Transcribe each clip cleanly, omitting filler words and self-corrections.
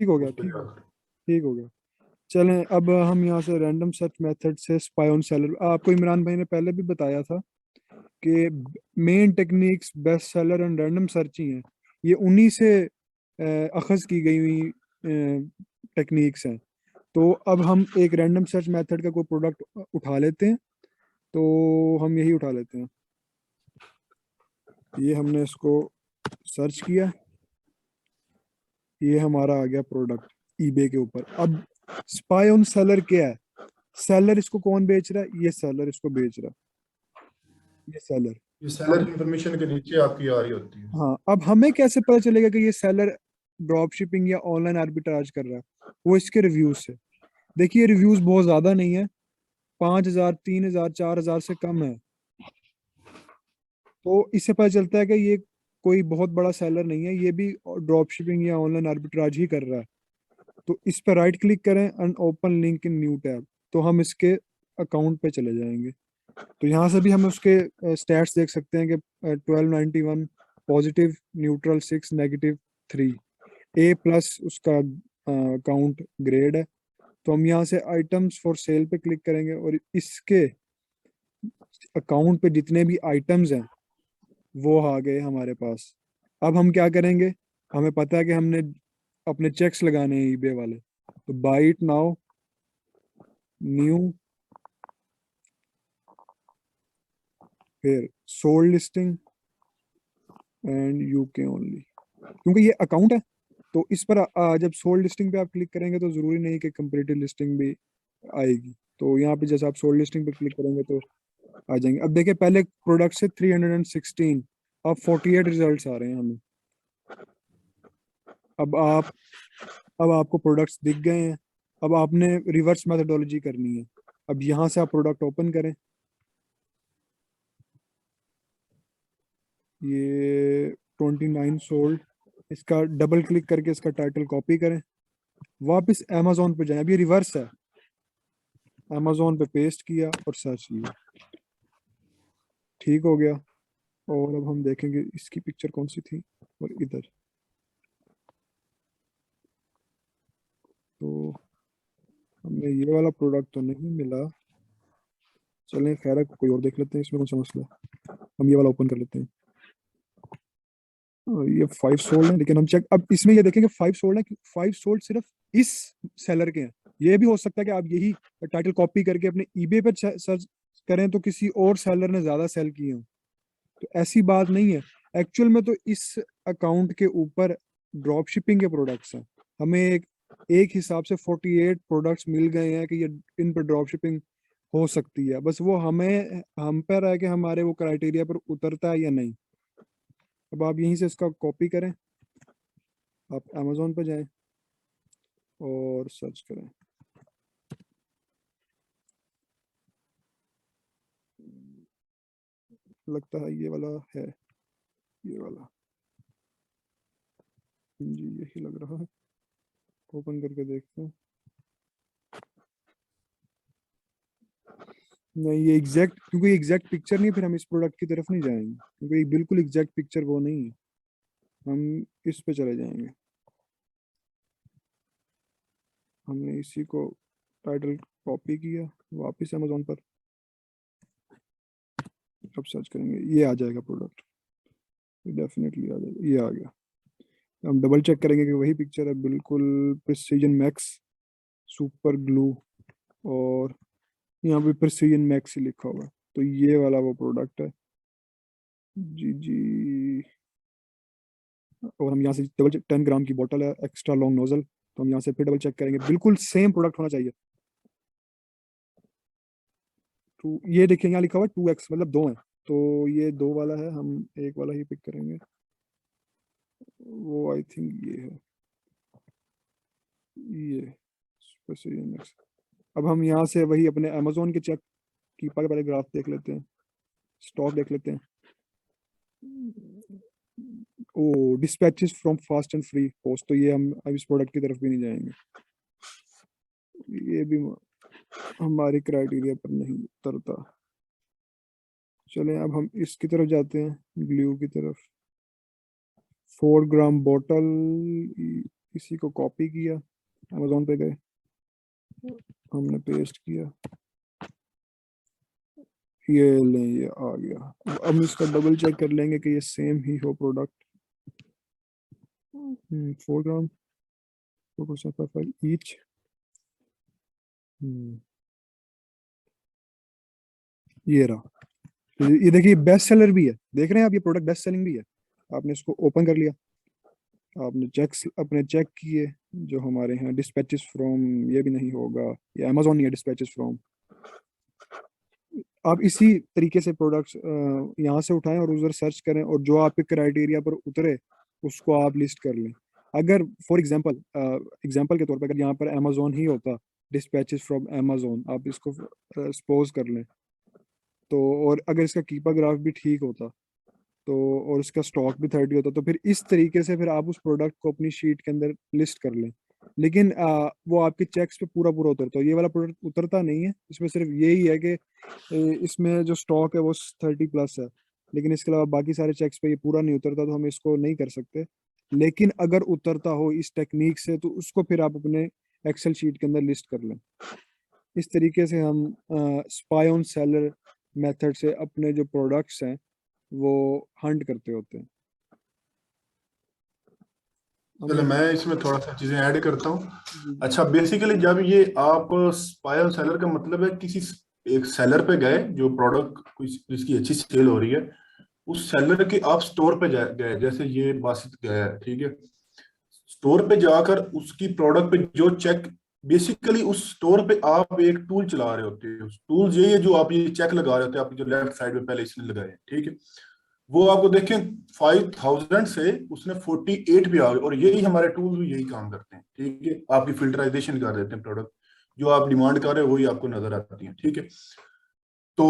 ठीक हो गया, उसको ठीक हो, याद। ठीक हो गया। चलें, अब हम यहाँ से रैंडम सर्च मेथड से स्पाई ऑन सेलर, आपको इमरान भाई ने पहले भी बताया था कि main techniques best seller and random search ही हैं। ये उन्हीं से अखज़ की गई हुई टेक्निक्स हैं। तो अब हम एक रैंडम सर्च मेथड का कोई प्रोडक्ट उठा लेते हैं। तो हम यही उठा लेते हैं। ये हमने इसको सर्च किया, ये हमारा आ गया प्रोडक्ट ईबे के ऊपर। अब स्पाई ऑन सेलर क्या है? सेलर इसको कौन बेच रहा है? ये सेलर इसको बेच रहा है, ये सेलर। ये सेलर अब इंफॉर्मेशन के नीचे आपकी आ रही होती है। हाँ, अब हमें कैसे पता चलेगा कि ये सेलर ड्रॉप शिपिंग या ऑनलाइन आर्बिट्राज कर रहा है? वो इसके रिव्यूज से। देखिए रिव्यूज बहुत ज्यादा नहीं है, 5,000, 3,000, 4,000 से कम है। तो इससे पता चलता है कि ये कोई बहुत बड़ा सेलर नहीं है, ये भी ड्रॉप शिपिंग या ऑनलाइन आर्बिट्राज ही कर रहा है। तो इस पर राइट क्लिक करें and open link in new tab, तो हम इसके अकाउंट पे चले जाएंगे। तो यहाँ से भी हम उसके स्टैट्स देख सकते हैं कि 1291 पॉजिटिव, न्यूट्रल 6, नेगेटिव 3, A+ उसका अकाउंट ग्रेड है। तो हम यहाँ से आइटम्स फॉर सेल पे क्लिक करेंगे और इसके अकाउंट पे जितने भी आइटम्स हैं वो आ गए हमारे पास। अब हम क्या करेंगे? हमें पता है कि हमने अपने चेक्स लगाने हैं ईबे वाले। तो बाय इट नाउ, न्यू, फिर sold listing and UK only, क्योंकि ये अकाउंट है। तो इस पर जब सोल्ड लिस्टिंग पे आप क्लिक करेंगे तो जरूरी नहीं कि कंपेरेटिव लिस्टिंग भी आएगी। तो यहाँ पे जैसे आप सोल्ड लिस्टिंग पे क्लिक करेंगे तो आ जाएंगे। अब देखिए पहले प्रोडक्ट से 316, अब 48 रिजल्ट्स आ रहे हैं हमें। अब आप अब आपको प्रोडक्ट्स दिख गए हैं। अब आपने रिवर्स मेथोडोलॉजी करनी है। अब यहाँ से आप प्रोडक्ट ओपन करें, ये 29 सोल्ड, इसका डबल क्लिक करके इसका टाइटल कॉपी करें, वापस अमेजोन पे जाएं। अब ये रिवर्स है, अमेजोन पे पेस्ट किया और सर्च किया, ठीक हो गया। और अब हम देखेंगे इसकी पिक्चर कौन सी थी, और इधर। तो हमें ये वाला प्रोडक्ट तो नहीं मिला। चलें खैर है, कोई और देख लेते हैं, इसमें कौन सा मसला है। हम ये वाला ओपन कर लेते हैं। ये 5 सोल्ड है, लेकिन हम चेक अब इसमें ये देखेंगे 5 सोल्ड है कि 5 सोल्ड सिर्फ इस सेलर के हैं। ये भी हो सकता है कि आप यही टाइटल कॉपी करके अपने ईबे पे सर्च करें तो किसी और सेलर ने ज्यादा सेल किए हो। तो ऐसी बात नहीं है। एक्चुअल में तो इस अकाउंट के ऊपर ड्रॉप शिपिंग के प्रोडक्ट्स हैं। हमें एक हिसाब से 48 प्रोडक्ट्स मिल गए हैं कि ये इन पर ड्रॉप शिपिंग हो सकती है। बस वो हम पर है कि हमारे वो क्राइटेरिया पर उतरता है या नहीं। अब आप यहीं से इसका कॉपी करें, आप अमेजोन पर जाएं और सर्च करें। लगता है ये वाला है, ये वाला, जी यही लग रहा है। ओपन करके देखते हैं। नहीं, ये एग्जैक्ट, क्योंकि एग्जैक्ट पिक्चर नहीं है, फिर हम इस प्रोडक्ट की तरफ नहीं जाएंगे, क्योंकि ये बिल्कुल एग्जैक्ट पिक्चर वो नहीं है। हम इस पे चले जाएंगे। हमने इसी को टाइटल कॉपी किया, वापस अमेजोन पर अब सर्च करेंगे, ये आ जाएगा प्रोडक्ट, ये डेफिनेटली आ जाएगा, ये आ गया। हम डबल चेक करेंगे कि वही पिक्चर है बिल्कुल। प्रिसीजन मैक्स सुपर ग्लू, और यहाँ पे प्रिसीजन मैक्स ही लिखा हुआ है। तो ये वाला वो प्रोडक्ट है। जी जी। और हम यहाँ से डबल चेक, 10 ग्राम की बोतल है, एक्स्ट्रा लॉन्ग नोजल। तो हम यहाँ से फिर डबल चेक करेंगे, बिल्कुल सेम प्रोडक्ट होना चाहिए। टू, ये देखिए यहाँ लिखा हुआ है 2x, मतलब दो है। तो ये दो वाला है, हम एक वाला ही पिक करेंगे। वो आई थिंक ये है, ये प्रिसीजन मैक्स। अब हम यहाँ से वही अपने अमेजोन के चेक कीपर के पहले ग्राफ देख लेते हैं, स्टॉक देख लेते हैं। Oh, dispatches from fast and free post, तो ये हम अब इस प्रोडक्ट की तरफ भी नहीं जाएंगे। ये भी हमारे क्राइटेरिया पर नहीं उतरता। चलें अब हम इसकी तरफ जाते हैं, ग्लू की तरफ। 4 ग्राम बोतल, इसी को कॉपी किया, अमेज़ॉन पे गए, हमने पेस्ट किया, ये लें, ये आ गया। अब इसका डबल चेक कर लेंगे कि ये सेम ही हो प्रोडक्ट। 4 ग्राम 4% ईच। ये रहा, ये देखिए बेस्ट सेलर भी है, देख रहे हैं आप, ये प्रोडक्ट बेस्ट सेलिंग भी है। आपने इसको ओपन कर लिया, आपने अपने चेक किए, जो हमारे यहाँ डिस्पैचेस फ्रॉम, ये भी नहीं होगा, ये अमेज़ॉन नहीं है, डिस्पैचेस फ्रॉम। आप इसी तरीके से प्रोडक्ट्स यहाँ से उठाएं और उधर सर्च करें, और जो आपके क्राइटेरिया पर उतरे उसको आप लिस्ट कर लें। अगर फॉर एग्जांपल के तौर पर अगर यहाँ पर अमेज़ॉन ही होता, डिस्पैचेस फ्रॉम अमेज़ॉन, आप इसको सपोज कर लें, तो और अगर इसका कीपर ग्राफ भी ठीक होता, तो और उसका स्टॉक भी 30 होता, तो फिर इस तरीके से फिर आप उस प्रोडक्ट को अपनी शीट के अंदर लिस्ट कर लें। लेकिन वो आपके चेक्स पे पूरा पूरा उतरता है, ये वाला प्रोडक्ट उतरता नहीं है। इसमें सिर्फ यही है कि इसमें जो स्टॉक है वो 30+ है, लेकिन इसके अलावा बाकी सारे चेक्स पे ये पूरा नहीं उतरता, तो हम इसको नहीं कर सकते। लेकिन अगर उतरता हो इस टेक्निक से, तो उसको फिर आप अपने एक्सेल शीट के अंदर लिस्ट कर लें। इस तरीके से हम स्पाई ऑन सेलर मेथड से अपने जो प्रोडक्ट्स हैं वो हंट करते होते हैं। चलो मैं इसमें थोड़ा सा चीजें ऐड करता हूँ। अच्छा, बेसिकली जब ये आप स्पाई ऑन सेलर का मतलब है किसी एक सेलर पे गए जो प्रोडक्ट जिसकी अच्छी सेल हो रही है, उस सेलर के आप स्टोर पे गए, जैसे ये बासित गया है, ठीक है। स्टोर पे जाकर उसकी प्रोडक्ट पे जो चेक, बेसिकली उस स्टोर पे आप एक टूल चला रहे होते हैं। उस टूल ये है जो आप ये चेक लगा रहे होते हैं, आप जो लेफ्ट साइड में पहले इसने लगाए, ठीक है। वो आपको देखें 5000 से उसने 48 पे आ गए, और यही हमारे टूल भी यही काम करते हैं, ठीक है। आपकी फिल्टराइजेशन कर देते हैं, प्रोडक्ट जो आप डिमांड कर रहे हो वही आपको नजर आती है, ठीक है। तो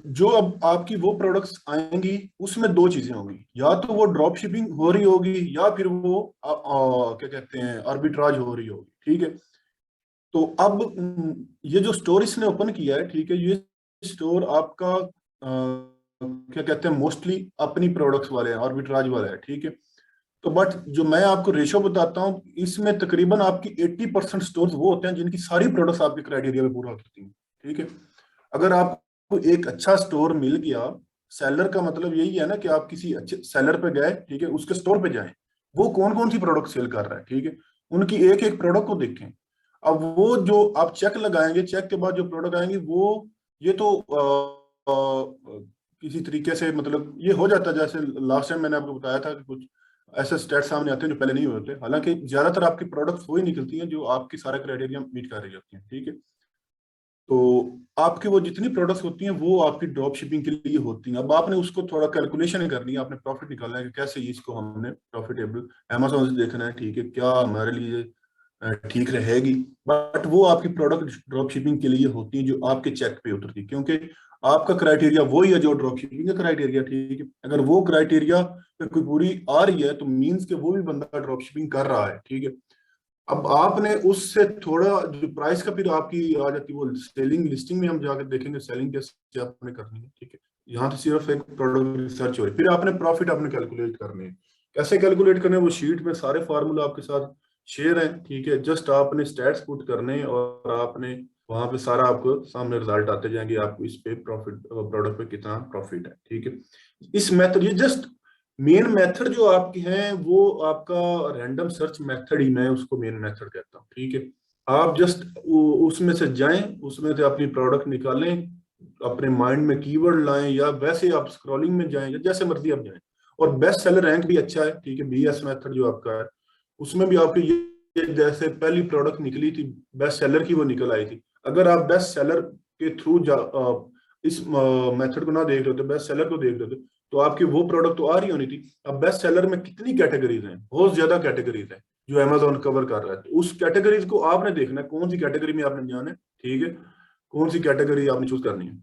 जो अब आपकी वो प्रोडक्ट्स आएंगी उसमें दो चीजें होंगी, या तो वो ड्रॉप शिपिंग हो रही होगी, या फिर वो क्या कहते हैं आर्बिट्राज हो रही होगी, ठीक है। तो अब ये जो स्टोर इसने ओपन किया है, ठीक है, ये स्टोर आपका क्या कहते हैं मोस्टली अपनी प्रोडक्ट्स वाले हैं, आर्बिट्राज वाले हैं, ठीक है। तो बट जो मैं आपको रेशो बताता हूँ, इसमें तकरीबन आपकी 80% स्टोर्स वो होते हैं जिनकी सारी प्रोडक्ट्स आपके क्राइटेरिया में पूरा करती हैं, ठीक है। अगर आपको एक अच्छा स्टोर मिल गया, सेलर का मतलब यही है ना कि आप किसी अच्छे सेलर पे गए, ठीक है, उसके स्टोर पे जाएं, वो कौन कौन सी प्रोडक्ट सेल कर रहा है, ठीक है, उनकी एक एक प्रोडक्ट को देखें। अब वो जो आप चेक लगाएंगे, चेक के बाद जो प्रोडक्ट आएंगे वो, ये तो किसी तरीके से मतलब ये हो जाता है, जैसे लास्ट टाइम मैंने आपको बताया था कि कुछ ऐसे स्टेट सामने आते हैं जो पहले नहीं होते। हालांकि ज्यादातर आपकी प्रोडक्ट्स वही निकलती हैं जो आपकी सारे क्राइटेरिया मीट कर रही होती हैं, ठीक है। तो आपकी वो जितनी प्रोडक्ट्स होती हैं वो आपकी ड्रॉप शिपिंग के लिए होती हैं। अब आपने उसको थोड़ा कैलकुलेशन करनी है, आपने प्रॉफिट निकालना है कि कैसे इसको हमने प्रॉफिटेबल अमेज़न से देखना है, ठीक है, क्या हमारे लिए ठीक रहेगी। बट वो आपकी प्रोडक्ट ड्रॉप शिपिंग के लिए होती है जो आपके चेक पे उतरती है, क्योंकि आपका क्राइटेरिया वही है जो ड्रॉप शिपिंग का क्राइटेरिया, ठीक है। अगर वो क्राइटेरिया पे कोई पूरी आ रही है तो मीन्स के वो भी बंदा ड्रॉप शिपिंग कर रहा है, ठीक है। अब आपने उससे थोड़ा जो प्राइस का फिर आपकी आ जाती है वो सेलिंग, लिस्टिंग में हम जाकर देखेंगे सेलिंग कैसे आपने करनी है, ठीक है। यहाँ तो सिर्फ एक प्रोडक्ट रिसर्च हो रही है, फिर आपने प्रॉफिट आपने कैलकुलेट करने हैं। कैसे कैलकुलेट करने हैं, वो शीट में सारे फार्मूला आपके साथ शेयर है, ठीक है। जस्ट आपने स्टैट्स पुट करने हैं और आपने वहां पे सारा आपको सामने रिजल्ट आते जाएंगे, आपको इस पे प्रॉफिट प्रोडक्ट पे कितना प्रॉफिट है, ठीक है। इस मेथड, ये जस्ट मेन मेथड जो आपकी है वो आपका रैंडम सर्च मेथड ही मैं उसको मेन मेथड कहता हूँ, ठीक है। आप जस्ट उसमें से जाएं, उसमें से अपनी प्रोडक्ट निकालें, अपने माइंड में कीवर्ड लाएं, या वैसे आप स्क्रॉलिंग में जाएं, या जैसे मर्जी आप जाएं। और बेस्ट सेलर रैंक भी अच्छा है, ठीक है, बीएस मेथड जो आपका है उसमें भी आपकी ये जैसे पहली प्रोडक्ट निकली थी बेस्ट सेलर की, वो निकल आई थी। अगर आप बेस्ट सेलर के थ्रू इस मेथड को ना देख रहे हो, बेस्ट सेलर को देख रहे थे, तो आपकी वो प्रोडक्ट तो आ रही होनी थी। अब बेस्ट सेलर में कितनी कैटेगरीज हैं, बहुत ज्यादा कैटेगरीज हैं जो अमेज़न कवर कर रहा है। तो उस कैटेगरीज को आपने देखना है, कौन सी कैटेगरी में आपने जाना है, ठीक है, कौन सी कैटेगरी आपने चूज करनी है।